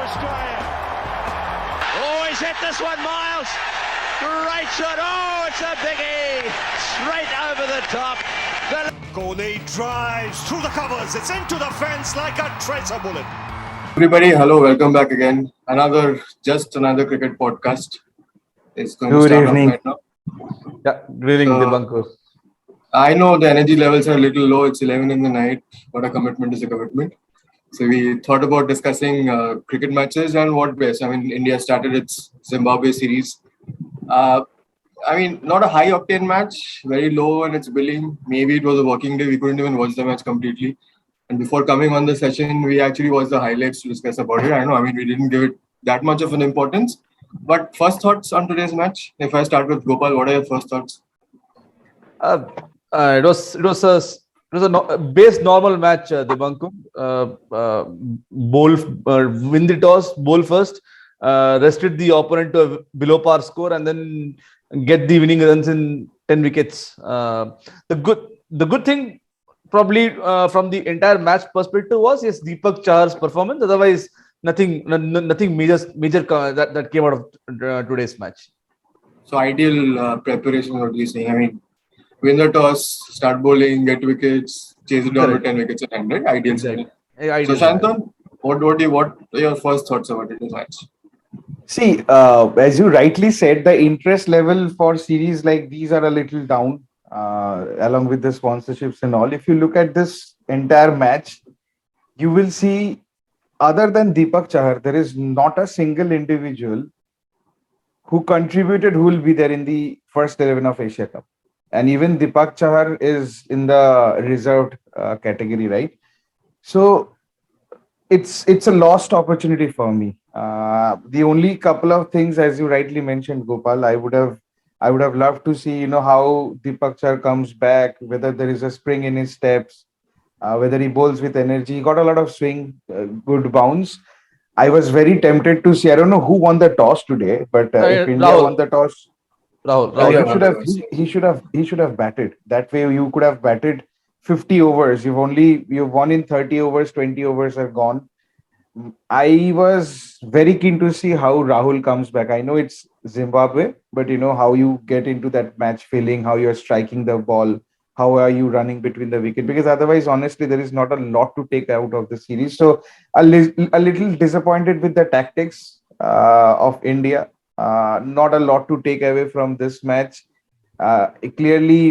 Australia. Oh, he's hit this one, Miles. Great shot. Oh, it's a biggie. Straight over the top. Kohli drives through the covers. It's into the fence like a tracer bullet. Everybody, hello, welcome back again. Another cricket podcast. It's going Good to start evening. off right now. Yeah, good evening, Dipankar. I know the energy levels are a little low. It's 11 in the night, but a commitment is a commitment. So we thought about discussing cricket matches and what best. I mean, India started its Zimbabwe series. Not a high octane match, very low in its billing. Maybe it was a working day. We couldn't even watch the match completely. And before coming on the session, we actually watched the highlights to discuss about it. We didn't give it that much of an importance. But first thoughts on today's match? If I start with Gopal, what are your first thoughts? It was a base normal match, Dipankar. Win the toss, bowl first, rested the opponent to a below par score, and then get the winning runs in 10 wickets. The good thing, probably from the entire match perspective, was Deepak Chahar's performance. Otherwise, nothing major that came out of today's match. So ideal preparation, what are you saying? Win the toss, start bowling, get wickets, chase it down to 10 wickets and end, right? Ideal. Exactly. So Shantan, what are your first thoughts about today's match? See, as you rightly said, the interest level for series like these are a little down, along with the sponsorships and all. If you look at this entire match, you will see, other than Deepak Chahar, there is not a single individual who contributed who will be there in the first 11 of Asia Cup. And even Deepak Chahar is in the reserved category, right? So it's a lost opportunity for me. The only couple of things, as you rightly mentioned, Gopal, I would have loved to see, how Deepak Chahar comes back, whether there is a spring in his steps, whether he bowls with energy. He got a lot of swing, good bounce. I was very tempted to see. I don't know who won the toss today, but if India Rahul won the toss, he should have batted. That way, you could have batted 50 overs. You've won in 30 overs. 20 overs have gone. I was very keen to see how Rahul comes back. I know it's Zimbabwe, but how you get into that match feeling, how you're striking the ball, how are you running between the wicket? Because otherwise, honestly, there is not a lot to take out of the series. So a little disappointed with the tactics of India. Not a lot to take away from this match. Clearly,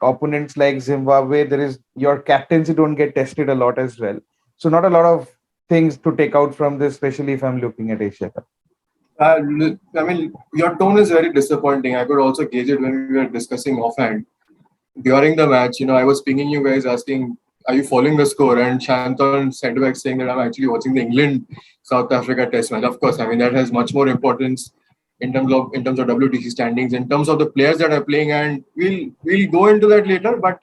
opponents like Zimbabwe, there is your captaincy don't get tested a lot as well. So not a lot of things to take out from this, especially if I'm looking at Asia Cup. Your tone is very disappointing. I could also gauge it when we were discussing offhand. During the match, I was pinging you guys asking, are you following the score? And Shantan sent back saying that I'm actually watching the England-South Africa test match. Of course, that has much more importance in terms of WTC standings, in terms of the players that are playing, and we'll go into that later. But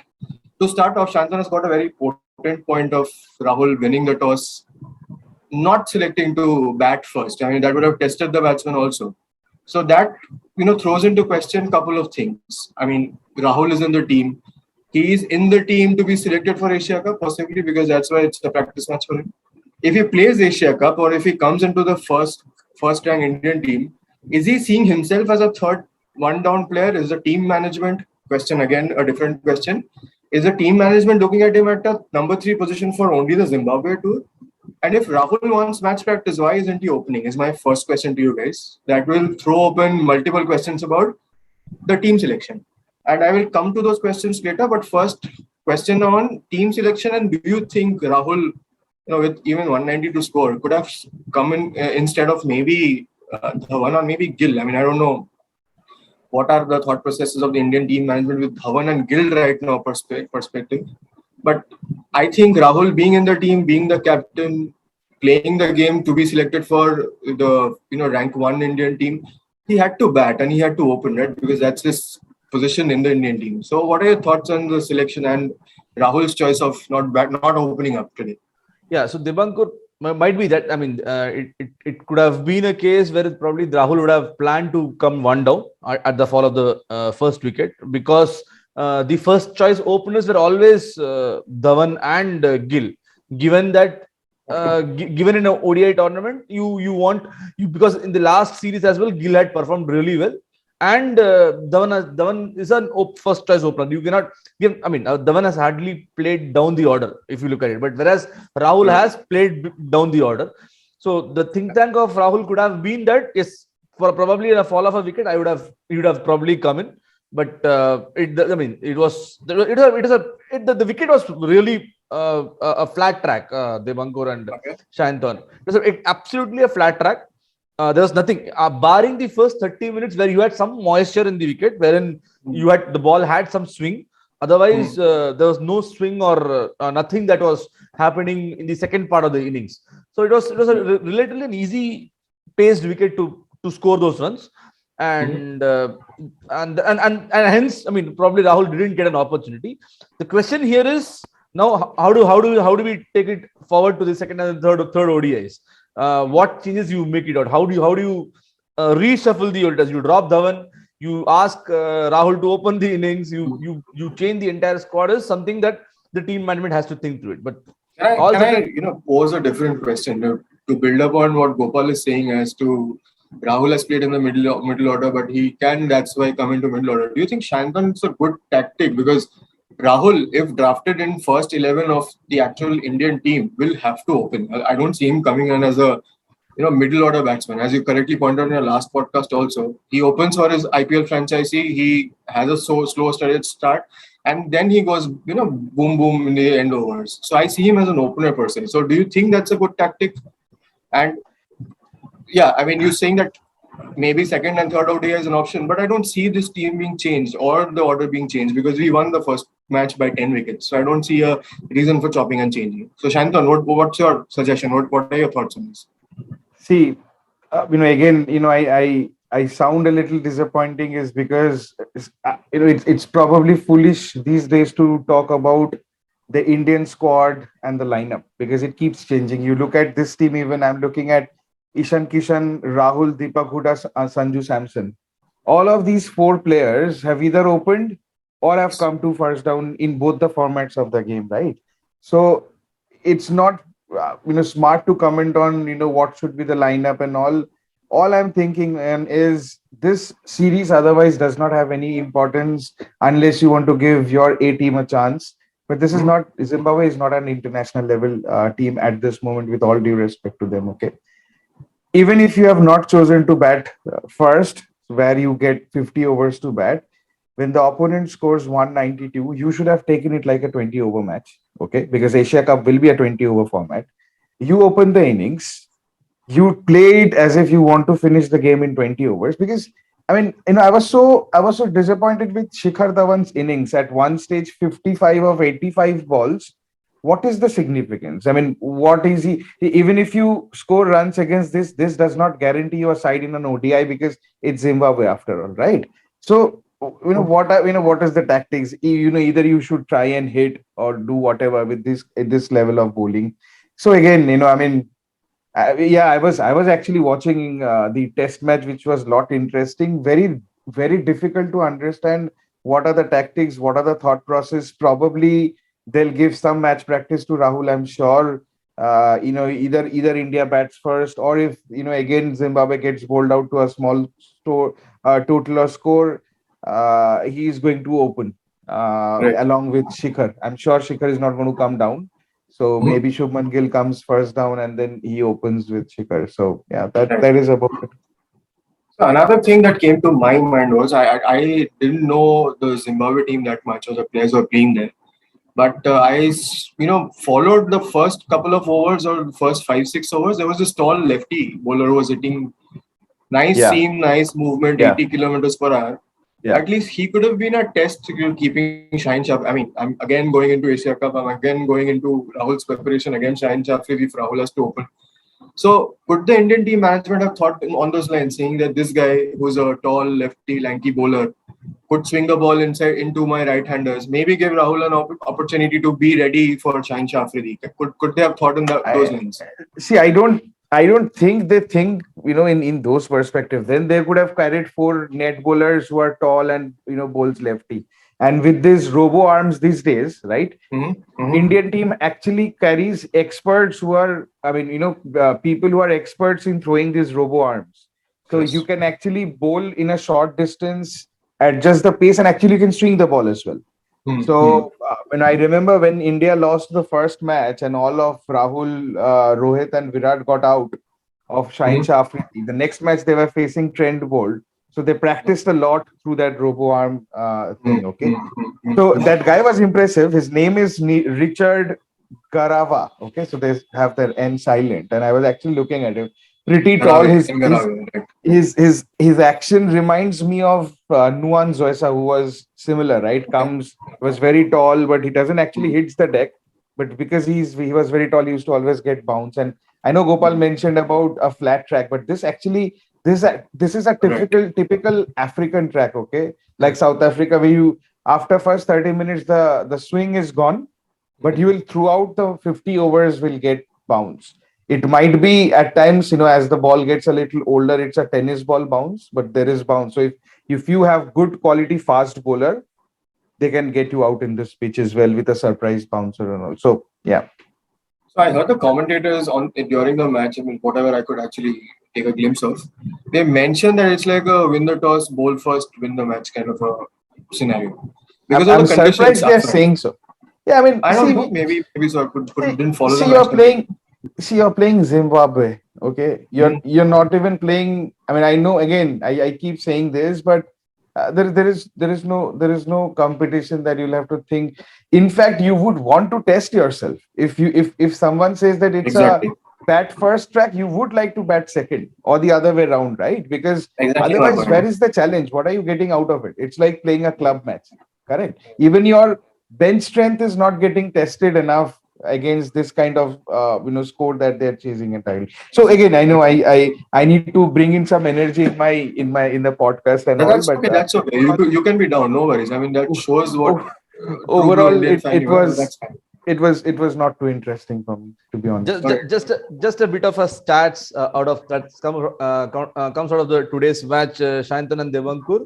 to start off, Shantan has got a very important point of Rahul winning the toss, not selecting to bat first. That would have tested the batsman also. So that, throws into question a couple of things. Rahul is in the team. He is in the team to be selected for Asia Cup, possibly because that's why it's the practice match for him. If he plays Asia Cup or if he comes into the first rank Indian team, is he seeing himself as a third one-down player? Is the team management, question again, a different question. Is the team management looking at him at a number 3 position for only the Zimbabwe tour? And if Rahul wants match practice, why isn't he opening? Is my first question to you guys. That will throw open multiple questions about the team selection. And I will come to those questions later. But first, question on team selection. And do you think Rahul, with even 190 to score, could have come in instead of maybe Dhawan or maybe Gill? I don't know what are the thought processes of the Indian team management with Dhawan and Gill right now perspective. But I think Rahul being in the team, being the captain, playing the game to be selected for the rank 1 Indian team, he had to bat and he had to open, right? Because that's his position in the Indian team. So what are your thoughts on the selection and Rahul's choice of not opening up today? Yeah, so Dipankar, might be that. It could have been a case where probably Rahul would have planned to come one down at the fall of the first wicket, because the first choice openers were always Dhawan and Gill. Given that given in an ODI tournament. You want because in the last series as well, Gill had performed really well, and Dhawan is an first choice opener. You cannot give. I mean, Dhawan has hardly played down the order if you look at it, but whereas Rahul has played down the order. So the think tank of Rahul could have been that yes, for probably in a fall of a wicket, he would have probably come in. But it was the wicket was really a flat track. Devankar and Shanton. It was absolutely a flat track. There was nothing barring the first 30 minutes where you had some moisture in the wicket, wherein the ball had some swing. Otherwise, there was no swing or nothing that was happening in the second part of the innings. So it was a relatively an easy paced wicket to score those runs, and hence, I mean, probably Rahul didn't get an opportunity. The question here is now how do we take it forward to the second and third ODIs? What changes you make it out? How do you reshuffle the orders? You drop Dhawan, you ask Rahul to open the innings, you change the entire squad. Is something that the team management has to think through it. But can I pose a different question to build upon what Gopal is saying as to Rahul has played in the middle order, but he can, that's why, come into middle order. Do you think Shanton is a good tactic? Because Rahul, if drafted in first 11 of the actual Indian team, will have to open. I don't see him coming in as a middle order batsman. As you correctly pointed out in your last podcast also, he opens for his IPL franchisee. He has a slow start, and then he goes boom boom in the end overs. So I see him as an opener per se. So do you think that's a good tactic? And yeah, I mean, you're saying that maybe second and third ODI is an option, but I don't see this team being changed or the order being changed because we won the first match by 10 wickets. So I don't see a reason for chopping and changing. So Shanton, what's your suggestion? What are your thoughts on this? See, I sound a little disappointing is because it's probably foolish these days to talk about the Indian squad and the lineup because it keeps changing. You look at this team, even I'm looking at Ishan Kishan, Rahul, Deepak Hooda, Sanju Samson. All of these four players have either opened or have come to first down in both the formats of the game, right? So it's not smart to comment on what should be the lineup and all. All I'm thinking is this series otherwise does not have any importance unless you want to give your A team a chance. But this is not, Zimbabwe is not an international level team at this moment, with all due respect to them. Okay. Even if you have not chosen to bat first, where you get 50 overs to bat, when the opponent scores 192, you should have taken it like a 20 over match. Okay. Because Asia Cup will be a 20 over format. You open the innings, you play it as if you want to finish the game in 20 overs. Because I mean, I was so disappointed with Shikhar Dhawan's innings at one stage, 55 of 85 balls. What is the significance? I mean, what is he? Even if you score runs against this does not guarantee you a side in an ODI because it's Zimbabwe after all, right? So, what is the tactics? Either you should try and hit or do whatever with this level of bowling. So again, I was actually watching the test match, which was a lot interesting. Very, very difficult to understand what are the tactics, what are the thought process. Probably they'll give some match practice to Rahul, I'm sure. Either India bats first, or if again Zimbabwe gets bowled out to a small total or score, he is going to open along with Shikhar. I'm sure Shikhar is not going to come down. So maybe Shubman Gill comes first down and then he opens with Shikhar. So yeah, that is about it. So another thing that came to my mind was I didn't know the Zimbabwe team that much or the players were playing there. But I followed the first couple of overs or the first 5-6 overs. There was this tall lefty bowler who was hitting nice seam, nice movement, 80 kilometers per hour. Yeah. At least he could have been a test keeping Shaheen Shah. I mean, I'm again going into Asia Cup. I'm again going into Rahul's preparation against Shaheen Shah if Rahul has to open. So could the Indian team management have thought on those lines, saying that this guy who's a tall, lefty, lanky bowler could swing the ball into my right-handers, maybe give Rahul an opportunity to be ready for Shaheen Shah Afridi? Could they have thought on those lines? See, I don't think they think, in those perspectives. Then they could have carried 4 net bowlers who are tall and, bowls lefty. And with these robo arms these days, right? Mm-hmm. Indian team actually carries experts who are, people who are experts in throwing these robo arms. So Yes. you can actually bowl in a short distance, adjust the pace, and actually you can swing the ball as well. Mm-hmm. So when I remember when India lost the first match and all of Rahul, Rohit, and Virat got out of Shaheen Mm-hmm. Shah Afridi, the next match they were facing Trent Bolt. So they practiced a lot through that robo arm thing. Okay, so Mm-hmm. that guy was impressive. His name is Richard Garava. Okay, so they have their N silent, and I was actually looking at him. Pretty tall. Garave, His in his Garave, right. his action reminds me of Nuan Zoesa, who was similar. Right, comes was very tall, but he doesn't actually hits the deck. But because he was very tall, he used to always get bounce. And I know Gopal mentioned about a flat track, but this is a Right. typical African track. Okay, like South Africa, where you after first 30 minutes the swing is gone, but you will throughout the 50 overs will get bounce. It might be at times, as the ball gets a little older, it's a tennis ball bounce, but there is bounce. So if you have good quality fast bowler, they can get you out in this pitch as well with a surprise bouncer and all. So yeah. So I heard the commentators on during the match. I mean, whatever I could actually take a glimpse of, they mentioned that it's like a win the toss, bowl first, win the match kind of a scenario because of I'm the conditions surprised they're upfront. saying so. Yeah, I mean, I don't see, know. Maybe so. I didn't follow the see, match. you're playing Zimbabwe. Okay, you're not even playing. I mean, I know. Again, I keep saying this, but there is no competition that you'll have to think. In fact, you would want to test yourself. If someone says that it's a Exactly. bat first track, you would like to bat second or the other way around, right? Because Exactly my otherwise, where point. is the challenge? What are you getting out of it? It's like playing a club match. Correct. Even your bench strength is not getting tested enough against this kind of score that they're chasing entirely. So again, I know I need to bring in some energy in the podcast and all, That's but okay. That's okay. You can be down. No worries. I mean, that shows what true blue overall Indian fan it you are. was That's fine. it was not too interesting for me, to be honest. Just, All right. just a bit of a stats out of that comes out of the today's match, Shantan and Devankur.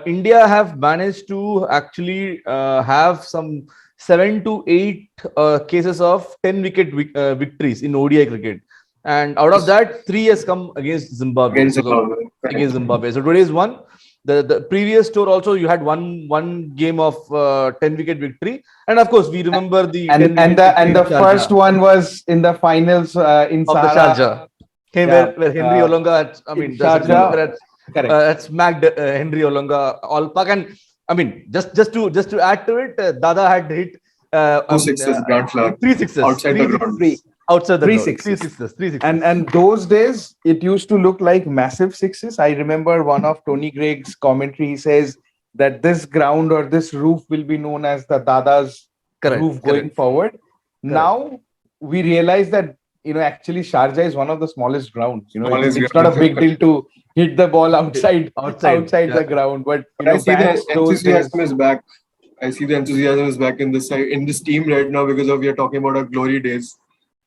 India have managed to actually have some 7 to 8 cases of 10 wicket victories in ODI cricket, and out of that, 3 has come against Zimbabwe. Against So Zimbabwe. against Correct. Zimbabwe. So today's one. The previous tour also you had one game of 10 wicket victory, and of course we remember the 10 And wicket the victory and in the first Sharjah one was in the finals in of the Sahara. Sharjah. Okay, Yeah, where Henry Olonga, in the Sharjah Sharjah. Correct. had smacked Henry Olonga all park. And I mean, just to add to it, Dada had hit 2 6s, grand slam, 3 6s, outside the ground. Three outside the three ground, sixes. 3 6s, 3 6s. And those days it used to look like massive sixes. I remember one of Tony Greig's commentary. He says that this ground or this roof will be known as the Dada's roof going forward. Now we realize that actually Sharjah is one of the smallest grounds. Smallest It's not a ground. big deal to hit the ball outside outside, the ground, but But I see the bats those days. enthusiasm is back. I see the enthusiasm is back in this side in this team right now because of we are talking about our glory days.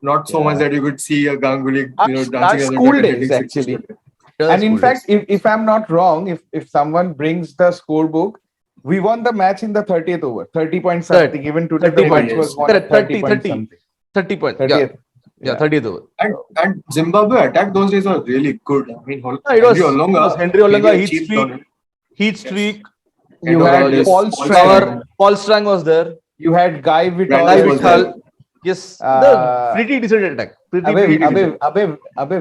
Not so much that you could see a Ganguly, Our dancing on the school deck and days hitting sixes. actually. And in fact, if I'm not wrong, if someone brings the scorebook, we won the match in the 30th over, 30 point something. Even today, 30 the match points. was won at 30 point 30 something. 30 points. 30th. Yeah, 30th over. And Zimbabwe attack those days was really good. I mean, It was Henry Olonga, heat streak. You had yes, Paul Paul Strang. Paul Strang was there. You had Guy Vittal. Guy Vittal. Yes, the pretty decent attack. Abe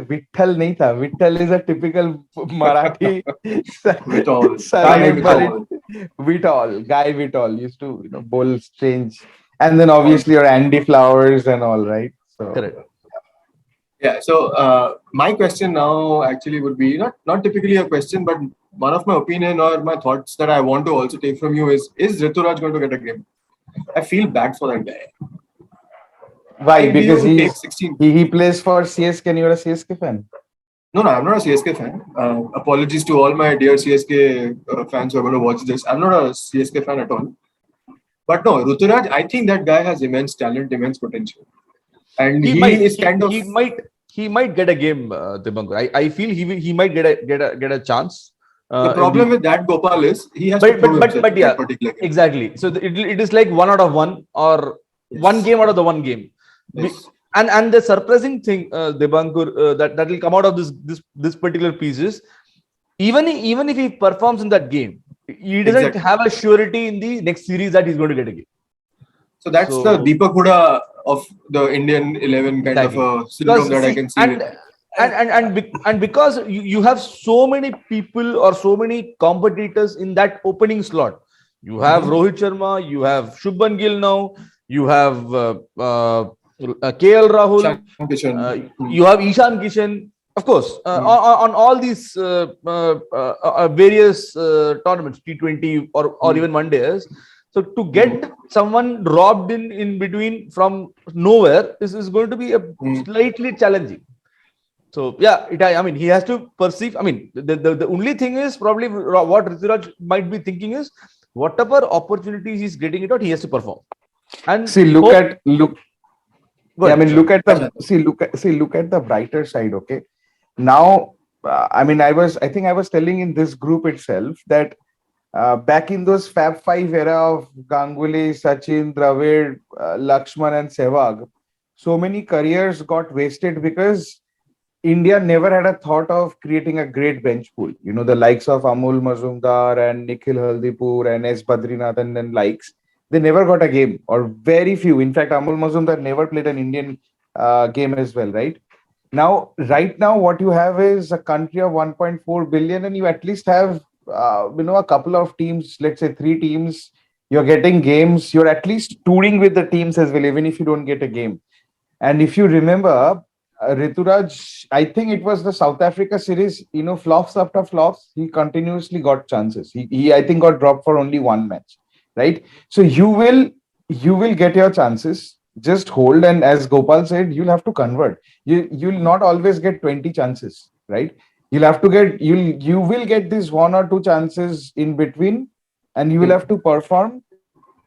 Vittal nahi tha. Vittal is a typical Marathi surname for it. Vittal, Guy Vittal used to bowl strange, and then obviously your Andy Flowers and all, right? So Correct. Yeah. So my question now actually would be not typically a question, but one of my opinion or my thoughts that I want to also take from you is Rituraj going to get a game? I feel bad for that guy. why? Because take 16. he plays for CSK and you're a CSK fan. No, I'm not a CSK fan. Apologies to all my dear CSK fans who are going to watch this. I'm not a CSK fan at all. But no, Ruturaj, I think that guy has immense talent, immense potential. And he might get a game, Dipankar. I feel he might get a chance The problem with that, Gopal, is he has to but prove but himself but in yeah, that particular game. exactly. So it is like 1 out of 1 or Yes. 1 game out of the 1 game. Yes. And the surprising thing, Debankur, that will come out of this particular piece is, even if he performs in that game, he doesn't Exactly. have a surety in the next series that he's going to get a game. So that's So- the Deepak Huda of the Indian 11 kind Exactly. of a syndrome that I can see. And because you have so many people or so many competitors in that opening slot. You have Rohit Sharma, you have Shubman Gill now, you have KL Rahul, you have Ishan Kishan. Of course, on all these various tournaments, T20 or even one days. So to get someone robbed in between from nowhere is going to be a slightly challenging. So yeah, I mean, he has to perceive. I mean, the only thing is probably what Rituraj might be thinking is, whatever opportunities he's getting it out, he has to perform. And See, look at the brighter side. Okay, now I think I was telling in this group itself that back in those Fab Five era of Ganguly, Sachin, Dravid, Laxman, and Sehwag, so many careers got wasted because India never had a thought of creating a great bench pool. You know, the likes of Amol Mazumdar and Nikhil Haldipur and S. Badrinathan and likes, they never got a game, or very few. In fact, Amol Mazumdar never played an Indian game as well, right? Right now, what you have is a country of 1.4 billion, and you at least have, a couple of teams, let's say 3 teams. You're getting games. You're at least touring with the teams as well, even if you don't get a game. And if you remember, Rituraj, I think it was the South Africa series, flops after flops, he continuously got chances. He I think got dropped for only 1 match, right? So you will get your chances. Just hold, and as Gopal said, you'll have to convert. You'll not always get 20 chances, right? You will get these 1 or 2 chances in between, and you will have to perform.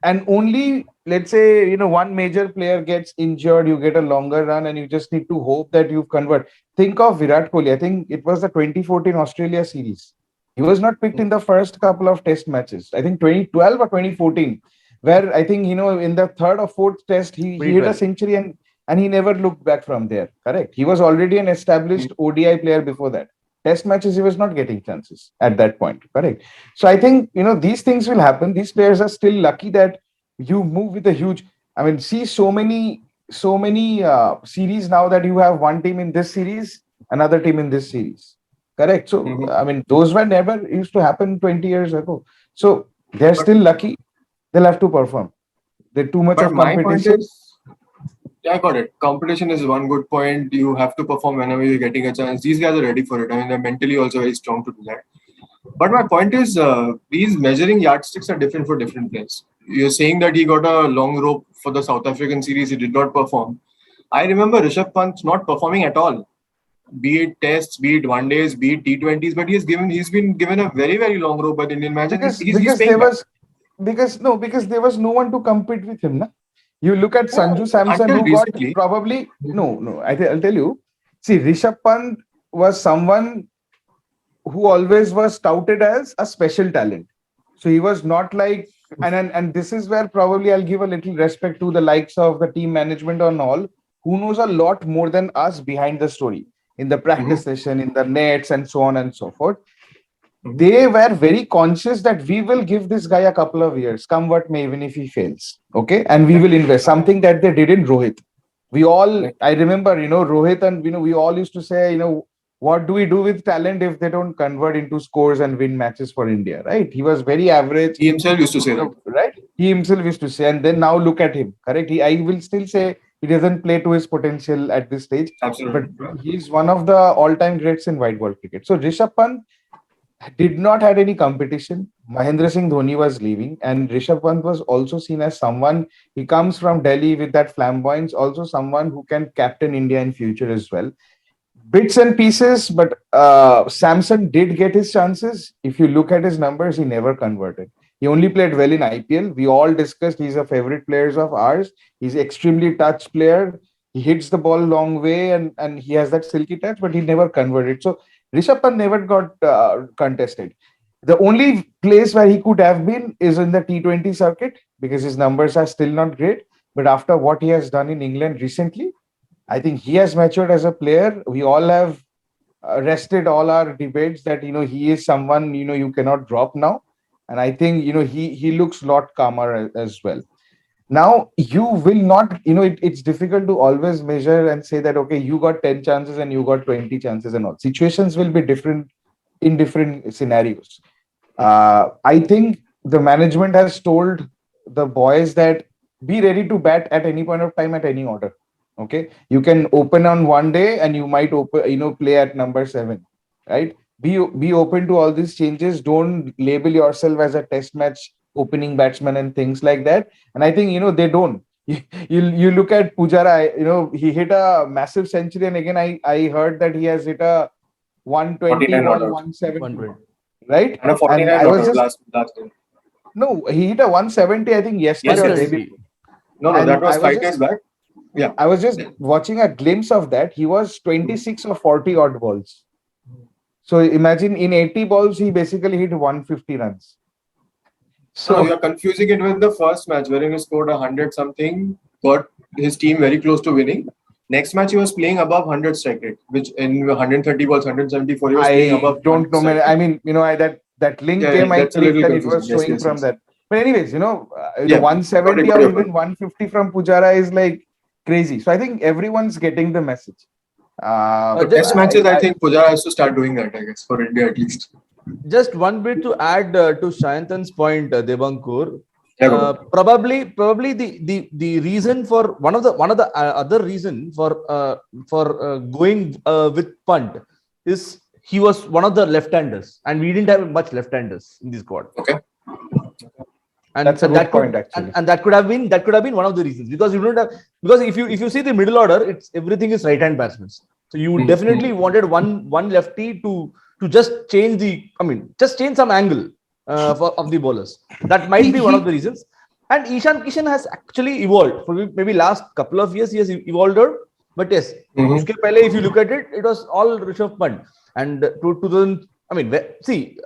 And only, let's say, one major player gets injured, you get a longer run, and you just need to hope that you convert. Think of Virat Kohli. I think it was the 2014 Australia series. He was not picked in the first couple of test matches. I think 2012 or 2014, where I think, in the third or fourth test, he hit a century, and he never looked back from there. Correct. He was already an established ODI player before that. Test matches, he was not getting chances at that point. Correct. So I think, these things will happen. These players are still lucky that you move with a huge, I mean, see so many series now that you have one team in this series, another team in this series. Correct. So, I mean, those were never used to happen 20 years ago. So they're still lucky. They'll have to perform. There's too much of competition. Yeah, I got it. Competition is one good point. You have to perform whenever you're getting a chance. These guys are ready for it. I mean, they're mentally also very strong to do that. But my point is, these measuring yardsticks are different for different players. You're saying that he got a long rope for the South African series. He did not perform. I remember Rishabh Pant not performing at all. Be it tests, be it one days, be it T20s, but he's been given a very, very long rope by the Indian match. Because there was no one to compete with him. Na? You look at Sanju Samson, who recently got probably I'll tell you. See, Rishabh Pant was someone who always was touted as a special talent. So he was not like, and this is where probably I'll give a little respect to the likes of the team management and all, who knows a lot more than us behind the story, in the practice session, in the nets, and so on and so forth. They were very conscious that we will give this guy a couple of years, come what may, even if he fails. Okay. And we will invest, something that they did in Rohit. I remember, Rohit, and, we all used to say, what do we do with talent if they don't convert into scores and win matches for India, right? He was very average. He himself used to say that. Right? He himself used to say, and then now look at him, correct? I will still say he doesn't play to his potential at this stage. Absolutely. But he's one of the all-time greats in white ball cricket. So Rishabh Pant did not had any competition. Mahendra Singh Dhoni was leaving, and Rishabh Pant was also seen as someone, he comes from Delhi with that flamboyance, also someone who can captain India in future as well. Bits and pieces, but Samson did get his chances. If you look at his numbers, he never converted. He only played well in IPL. We all discussed he's a favorite player of ours. He's extremely touch player. He hits the ball long way, and he has that silky touch, but he never converted. So Rishabh Pant never got contested. The only place where he could have been is in the T20 circuit because his numbers are still not great. But after what he has done in England recently, I think he has matured as a player. We all have rested all our debates that he is someone you cannot drop now, and I think he looks a lot calmer as well. Now you will not, it's difficult to always measure and say that okay, you got 10 chances and you got 20 chances, and all situations will be different in different scenarios. I think the management has told the boys that be ready to bat at any point of time at any order. Okay, you can open on one day and you might open, play at number 7, right? Be open to all these changes. Don't label yourself as a test match opening batsman and things like that. And I think they don't. You look at Pujara, he hit a massive century, and again I heard that he has hit a 49 not 121, out. 170, 120. right? And a And 49 I not was out just last game. no, he hit a 170, I think yesterday Yes, or yes. day 170. before. No, that And was 5 days back. Yeah. I was just watching a glimpse of that. He was 26 or 40 odd balls. So imagine in 80 balls, he basically hit 150 runs. No, you're So confusing it with the first match wherein he scored 100 something, got his team very close to winning. Next match, he was playing above 100 strike rate, which in 130 balls, 174, he was playing I above don't 100 know, man. strike I rate. mean, that link Yeah, came, I that's a clicked, little and it confusing. was Yes, showing yes, from yes. that. But anyways, Yeah, got 170 it, got or your even point. 150 from Pujara is like crazy. So I think everyone's getting the message. For Just, test matches, I think Pujara has to start doing that, I guess, for India at least. just one bit to add to Shayantan's point, Devankur. Yeah, go. Probably the reason for one of the other reason for going with punt is he was one of the left-handers, and we didn't have much left-handers in this squad. Okay. That's a And good that could point, actually. and that could have been one of the reasons, because you don't have, because if you see the middle order, it's everything is right hand batsmen, so you definitely wanted one lefty to just change just change some angle of the bowlers. That might be one of the reasons. And Ishan Kishan has actually evolved for maybe last couple of years. He has evolved, but yes, uske pehle, if you look at it, it was all Rishabh Pant. And to the, see,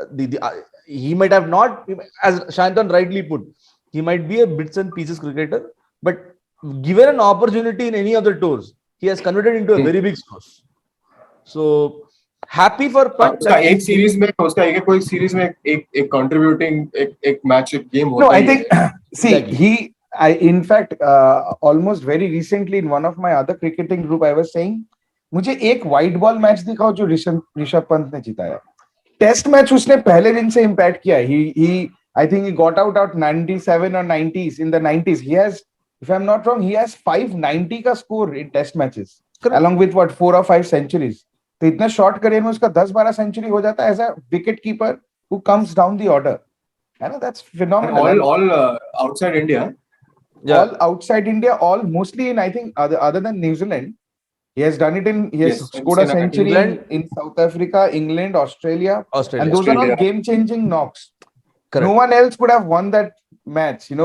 he might have not, as Shantan rightly put, he might be a bits and pieces cricketer, but given an opportunity in any other tours, he has converted into a very big source. So happy for Pant उसका that एक series में उसका एक कोई series में एक contributing एक match एक गेम No, होता I ही think, है. see, I in fact, almost very recently in one of my other cricketing group, I was saying, मुझे एक white ball मैच दिखाओ जो ऋषभ पंत ने जिताया. टेस्ट मैच उसने पहले दिन से इम्पैक्ट किया. He I think he got out at 97 or 90s. In the 90s, he has, if I'm not wrong, he has 590 का score in test matches, along with what 4 or 5 centuries. तो इतना short career में उसका 10-12 century हो जाता है as a wicket keeper who comes down the order. I know that's phenomenal. And all outside India. all outside India, all mostly in, I think, other than New Zealand, he has done it in. He has Yes, scored a century England, in South Africa, England, Australia, and those are all Australia. game-changing knocks. correct. No one else could have won that match. From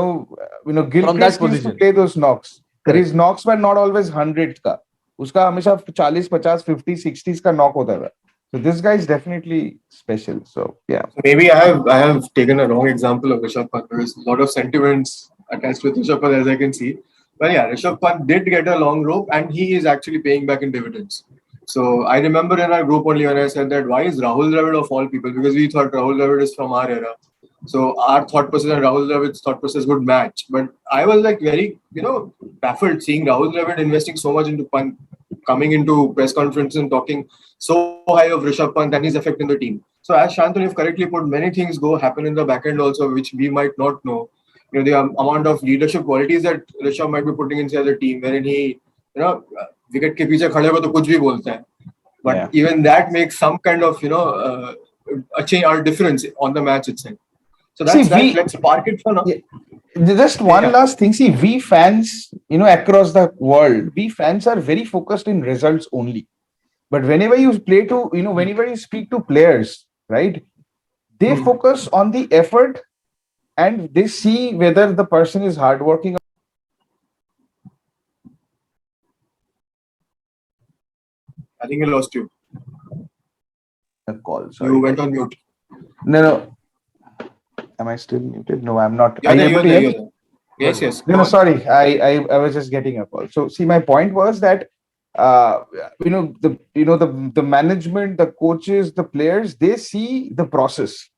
that Gilchrist used to position. play those knocks, but Correct. his knocks were not always 100 का. उसका हमेशा 40, 50, 50, 60s का knock होता था. So this guy is definitely special. So yeah. Maybe I have taken a wrong example of Rishabh Pant. There is a lot of sentiments attached with Rishabh Pant, as I can see. But yeah, Rishabh Pant did get a long rope, and he is actually paying back in dividends. So I remember in our group only when I said that, why is Rahul Dravid of all people? Because we thought Rahul Dravid is from our era. So our thought process and Rahul Dravid's thought process would match. But I was like very, baffled seeing Rahul Dravid investing so much into Pant, coming into press conferences and talking so high of Rishabh Pant and his effect in the team. So as Shantanu, you've correctly put, many things happen in the back end also, which we might not know. The amount of leadership qualities that Rishabh might be putting inside the team, wherein he, wicket ke piche khade ho to kuch bhi bolta hai. But Yeah. even that makes some kind of, a change or difference on the match itself. So that's that. Let's park it for now. Yeah. Just one last thing. See, we fans, across the world, we fans are very focused in results only. But whenever you play to, whenever you speak to players, right, they focus on the effort and they see whether the person is hardworking. I think I lost you. a call. Sorry. You went on mute. No. Am I still muted? No, I'm not. You're Are you there, able you're to there, hear you're me? there. Yes, yes. No, Go no, on. sorry. I was just getting a call. So see, my point was that uh, the management, the coaches, the players, they see the process.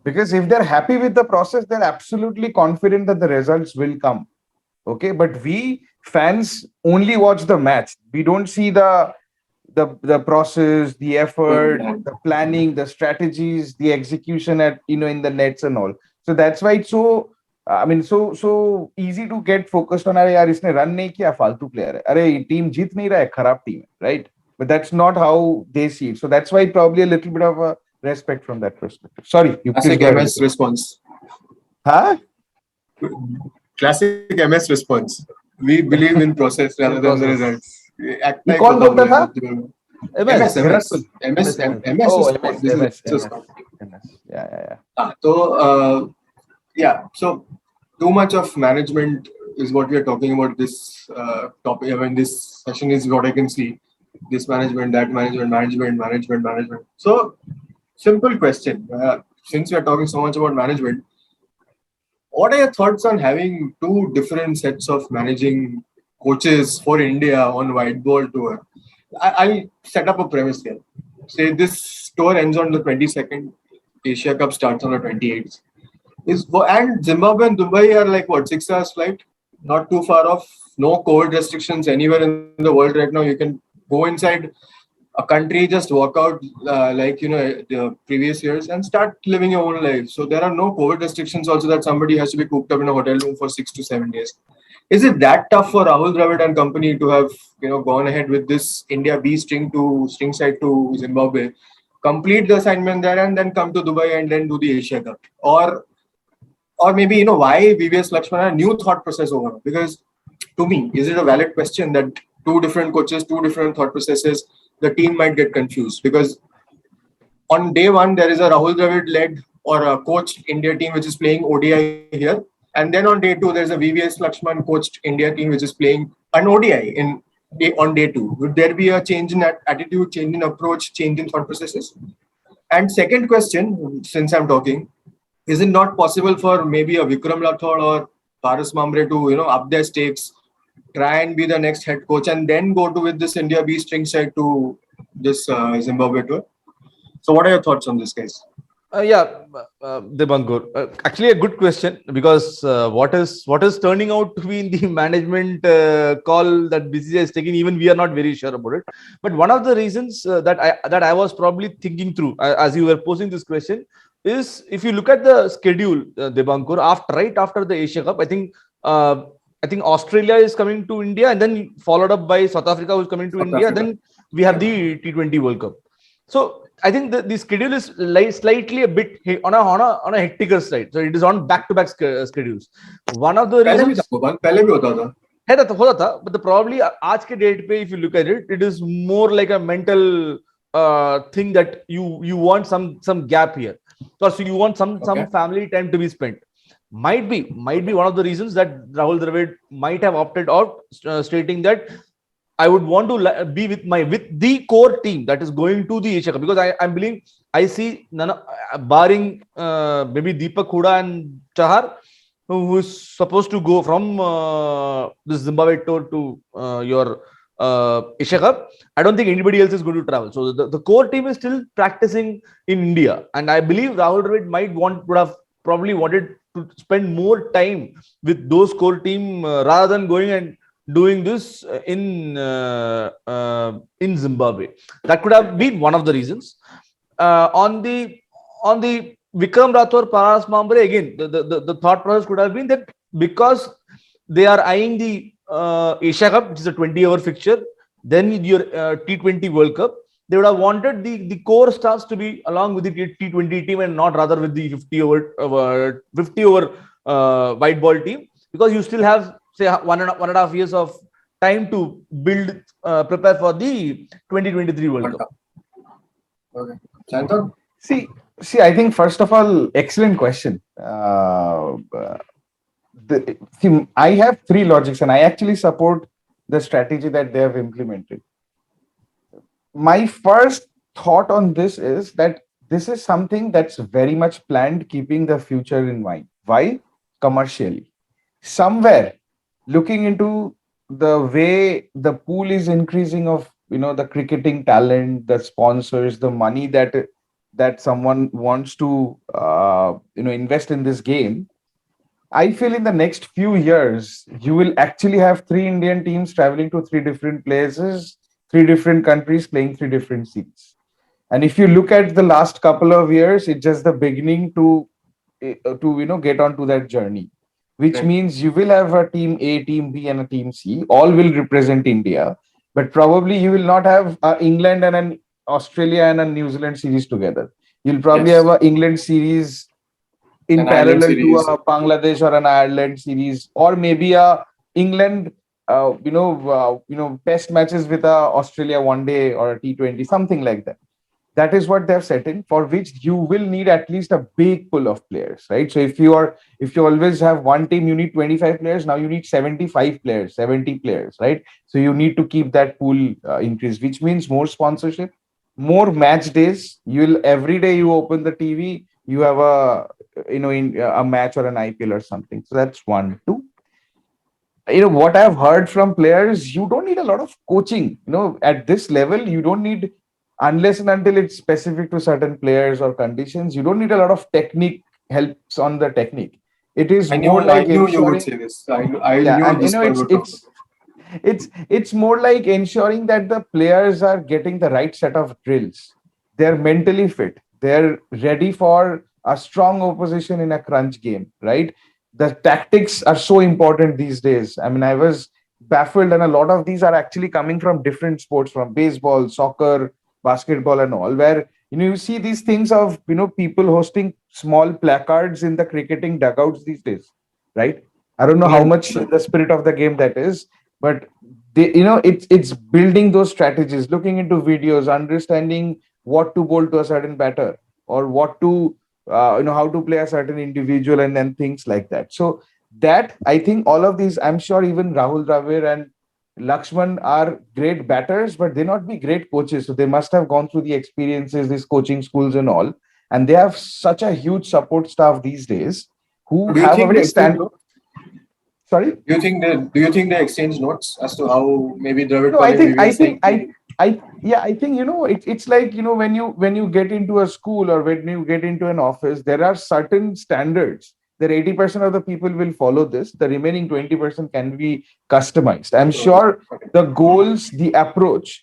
Because if they're happy with the process, they're absolutely confident that the results will come. Okay, but we fans only watch the match. We don't see the process, the effort, the planning, the strategies, the execution at in the nets and all. So that's why it's so so easy to get focused on. अरे यार इसने run नहीं किया फालतू player है. अरे team जीत नहीं रहा है खराब team है, right? But that's not how they see it. So that's why probably a little bit of a respect from that perspective. Sorry, you please Classic go ahead. MS response. Huh? Classic MS response. We believe in process rather than the results. Act ये like कौन होता बोलता है, था? MS, Miracle. MS Oh, response. MS, This MS, is MS. MS. Yeah. so so too much of management is what we are talking about this topic. I mean, this session is what I can see. This management, that management. So simple question. Since we are talking so much about management, what are your thoughts on having two different sets of managing coaches for India on white ball tour? I'll set up a premise here. Say this tour ends on the 22nd, Asia Cup starts on the 28th. And Zimbabwe and Dubai are like what, 6 hours flight? Not too far off. No COVID restrictions anywhere in the world right now. You can go inside a country, just walk out like the previous years and start living your own life. So there are no COVID restrictions also that somebody has to be cooped up in a hotel room for 6 to 7 days. Is it that tough for Rahul Dravid and company to have gone ahead with this India B string side to Zimbabwe, complete the assignment there and then come to Dubai and then do the Asia Cup? Or maybe why VVS Lakshman, a new thought process over? Because to me, is it a valid question that two different coaches, two different thought processes, the team might get confused? Because on day one, there is a Rahul Dravid led or a coached India team which is playing ODI here. And then on day two, there's a VVS Lakshman coached India team which is playing an ODI on day two. Would there be a change in attitude, change in approach, change in thought processes? And second question, since I'm talking, is it not possible for maybe a Vikram Rathod or Paras Mamre to up their stakes, try and be the next head coach, and then go to with this India B string side to this Zimbabwe tour? So, what are your thoughts on this, guys? Debankur. Actually, a good question, because what is turning out to be in the management call that BCCI is taking, even we are not very sure about it. But one of the reasons that I was probably thinking through as you were posing this question is, if you look at the schedule, Debankur, right after the Asia Cup, I think Australia is coming to India, and then followed up by South Africa, who is coming to India. Then we have the T20 World Cup. So I think the schedule is slightly a bit on a hecticer side. So it is on back-to-back schedules. One of the reasons but the probably आज के date पे, if you look at it, it is more like a mental thing that you want some gap here. So you want some family time to be spent. Might be one of the reasons that Rahul Dravid might have opted out, stating that I would want to be with the core team that is going to the Asia Cup, because I'm believing I see barring maybe Deepak Huda and Chahar, who is supposed to go from this Zimbabwe tour to your Asia Cup. I don't think anybody else is going to travel. So the core team is still practicing in India, and I believe Rahul Dravid would have probably wanted to spend more time with those core team rather than going and doing this in Zimbabwe. That could have been one of the reasons. On the Vikram Rathod, Paras Mamre, again, the thought process could have been that because they are eyeing the Asia Cup, which is a 20-hour fixture, then your T20 World Cup, they would have wanted the core stars to be along with the T20 team and not rather with the 50-over white ball team, because you still have, say, one and a half years of time to build, prepare for the 2023 World Cup. Okay. Chantal? See, I think first of all, excellent question. I have three logics, and I actually support the strategy that they have implemented. My first thought on this is that this is something that's very much planned, keeping the future in mind. Why? Commercially. Somewhere, looking into the way the pool is increasing of the cricketing talent, the sponsors, the money that someone wants to invest in this game. I feel in the next few years, you will actually have three Indian teams traveling to three different places, three different countries playing three different series. And if you look at the last couple of years, it's just the beginning to get onto that journey, which Right. means you will have a team A, team B, and a team C. All will represent India, but probably you will not have England and an Australia and a New Zealand series together. You'll probably Yes. have a England series in An Ireland parallel to series. a Bangladesh or an Ireland series, or maybe a England, test matches with a Australia one day or a T20, something like that. That is what they're setting, for which you will need at least a big pool of players, right? So if you always have one team, you need 25 players. Now you need 75 players, 70 players, right? So you need to keep that pool increased, which means more sponsorship, more match days. You'll every day you open the TV, you have a match or an IPL or something. So that's one. Two, what I've heard from players, you don't need a lot of coaching. At this level, you don't need, unless and until it's specific to certain players or conditions, you don't need a lot of technique helps on the technique. It is more I like knew you would ensuring, say this. I yeah, knew and this point would come. it's more like ensuring that the players are getting the right set of drills. They're mentally fit. They're ready for a strong opposition in a crunch game, right? The tactics are so important these days. I mean, I was baffled, and a lot of these are actually coming from different sports, from baseball, soccer, basketball, and all, where you see these things of people hosting small placards in the cricketing dugouts these days, right? I don't know how England. much the spirit of the game that is, but it's building those strategies, looking into videos, understanding what to bowl to a certain batter, or what to how to play a certain individual, and then things like that. So that, I think, all of these, I'm sure even Rahul Dravid and Laxman are great batters, but they not be great coaches. So they must have gone through the experiences, these coaching schools and all, and they have such a huge support staff these days who Do you have a think very they exchange stand. notes? Sorry. Do you think they exchange notes as to how maybe Dravid No, I calling think maybe I is saying think I yeah, I think it's like when you get into a school or when you get into an office, there are certain standards that 80% of the people will follow this. The remaining 20% can be customized. I'm sure okay. the goals, the approach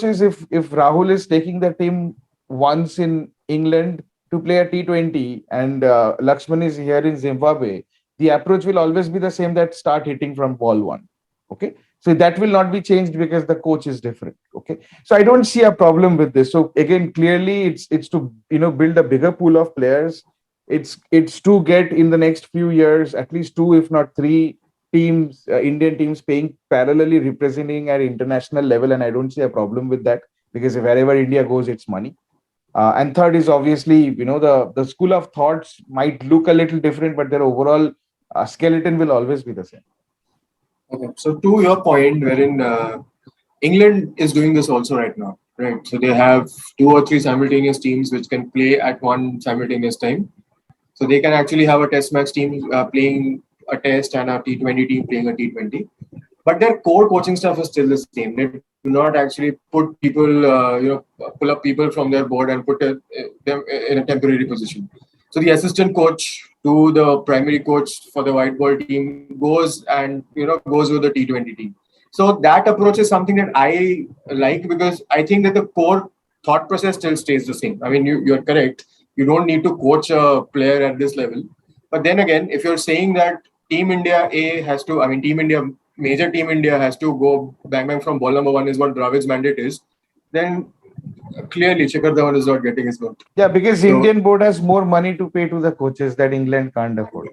is, if Rahul is taking the team once in England to play a T20, and Lakshman is here in Zimbabwe, the approach will always be the same, that start hitting from ball one. Okay, so that will not be changed because the coach is different. Okay, so I don't see a problem with this. So again, clearly it's to build a bigger pool of players. It's to get, in the next few years, at least two, if not three teams, Indian teams playing parallelly, representing at international level, and I don't see a problem with that, because wherever India goes, it's money. And third is, obviously, the school of thoughts might look a little different, but their overall skeleton will always be the same. Okay. So to your point, wherein England is doing this also right now, right? So they have two or three simultaneous teams which can play at one simultaneous time. So they can actually have a test match team playing a test and a T20 team playing a T20. But their core coaching stuff is still the same. They do not actually put people, pull up people from their board and put them in a temporary position. So the assistant coach to the primary coach for the white ball team goes with the T20 team. So that approach is something that I like, because I think that the core thought process still stays the same. I mean, you're correct. You don't need to coach a player at this level. But then again, if you're saying that Team India A has to, I mean, major Team India has to go bang bang from ball number one is what Dravid's mandate is, then clearly Shikhar Dhawan is not getting his note. Yeah, because So Indian board has more money to pay to the coaches that England can't afford.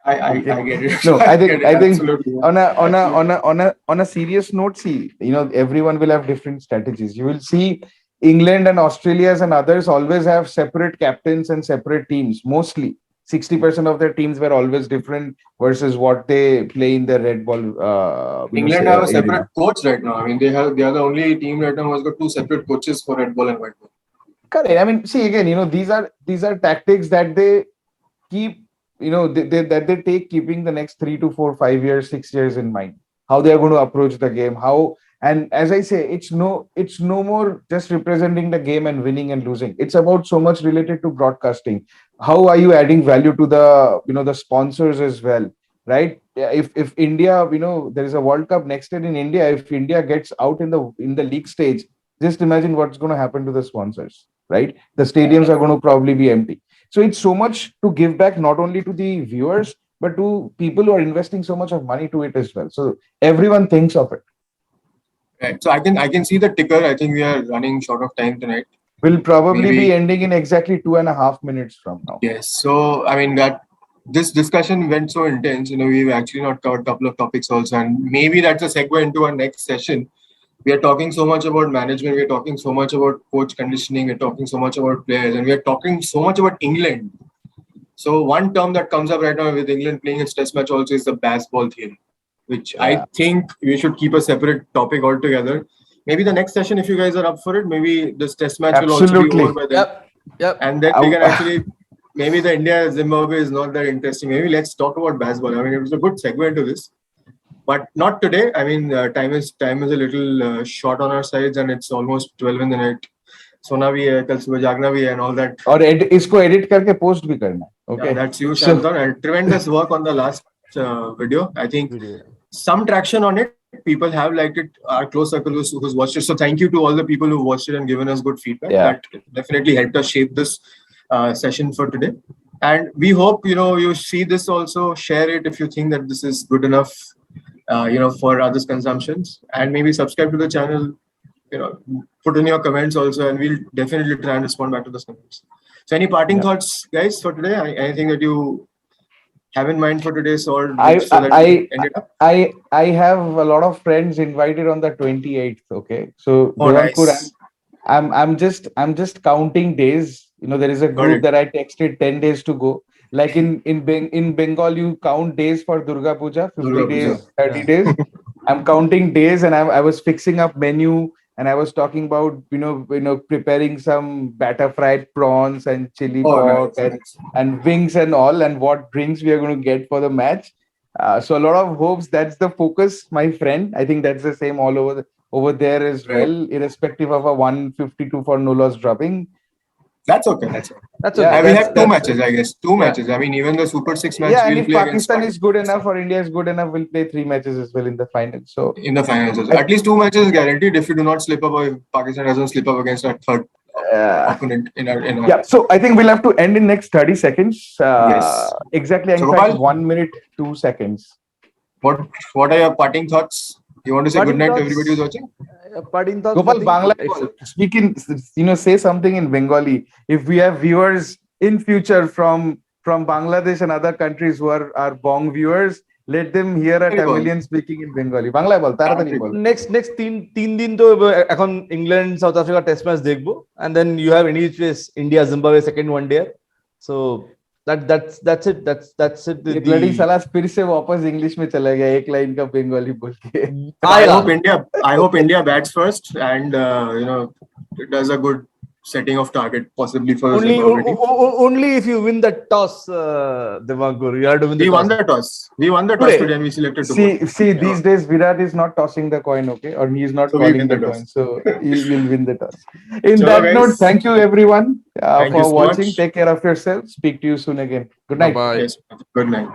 I Okay. get it. No, I I get think it. I think Absolutely. on a serious note, see, everyone will have different strategies. You will see England and Australia's and others always have separate captains and separate teams. Mostly 60% of their teams were always different versus what they play in the red ball England have a separate arena. coach right now. I mean, they are the only team right now who has got two separate coaches for red ball and white ball. Correct. I mean, see again, these are tactics that they keep, that they take keeping the next 3 to 4, 5 years, 6 years in mind. How they are going to approach the game, how, and as I say, it's no more just representing the game and winning and losing. It's about so much related to broadcasting. How are you adding value to the sponsors as well, right? Yeah, if India, there is a World Cup next year in India. If India gets out in the league stage, just imagine what's going to happen to the sponsors, right? The stadiums are going to probably be empty. So it's so much to give back, not only to the viewers, but to people who are investing so much of money to it as well. So everyone thinks of it. Right. So I can see the ticker. I think we are running short of time tonight. Will probably Maybe. be ending in exactly 2.5 minutes from now. Yes. So I mean that this discussion went so intense. We've actually not covered a couple of topics also, and maybe that's a segue into our next session. We are talking so much about management. We're talking so much about coach conditioning. We're talking so much about players, and we're talking so much about England. So one term that comes up right now with England playing its test match also is the baseball theory, which I think we should keep a separate topic altogether. Maybe the next session, if you guys are up for it, maybe this test match will also be over by then. Yep. And then we can actually, maybe the India Zimbabwe is not that interesting. Maybe let's talk about baseball. I mean, it was a good segue into this, but not today. I mean, time is a little short on our sides, and it's almost 12 in the night. सोना भी है, कल सुबह जागना भी है, and all that. और इसको edit करके post भी करना. Okay. Yeah, that's you, Shantan, and tremendous work on the last video. I think some traction on it. People have liked it. Our close circle who's watched it. So thank you to all the people who watched it and given us good feedback. Yeah. That definitely helped us shape this session for today. And we hope you see this also. Share it if you think that this is good enough, for others' consumptions. And maybe subscribe to the channel. Put in your comments also, and we'll definitely try and respond back to those comments. So, any parting thoughts, guys, for today? Anything that you have in mind for today's or I ended up? I have a lot of friends invited on the 28th. Okay, so nice. I'm just counting days. There is a group that I texted 10 days to go. Like in Bengal, you count days for Durga Puja, 50 days, 30 days. I'm counting days, and I was fixing up menu. And I was talking about, preparing some batter fried prawns and chili pork and wings and all, and what drinks we are going to get for the match. So a lot of hopes. That's the focus, my friend. I think that's the same all over there as well, irrespective of a 152 for no loss dropping. That's okay. That's okay. Yeah, we have two matches, I guess. Two matches. I mean, even the Super 6 match. Yeah, and if Pakistan is good enough or India is good enough, we'll play 3 matches as well in the final. So in the finals, also. At least 2 matches guaranteed. If you do not slip up, or if Pakistan doesn't slip up against that third opponent in our. Yeah. So I think we'll have to end in next 30 seconds. Yes. Exactly. In fact, 1 minute 2 seconds. What are your parting thoughts? You want to say good night to everybody who's watching? Gopal, Bangla, say something in Bengali. If we have viewers in future from Bangladesh and other countries who are Bong viewers, let them hear a Tamilian speaking in Bengali. Bangla bol, taratari bol. Next তিন দিন তো এখন England south Africa test match দেখবো, and then you have any choice India Zimbabwe second one day. So that's it. लड़ी साला फिर से वापस इंग्लिश में चला गया एक लाइन का बंगाली बोल के. I hope India bats first and it does a good setting of target possibly for only if you win the toss, Devankur. You have to win the toss. We won the toss today and we selected to see these days Virat is not tossing the coin, okay, or he is not calling the coin, so he will win the toss. In that note, thank you everyone for watching. Take care of yourself. Speak to you soon again. Good night. Bye. Yes. Good night.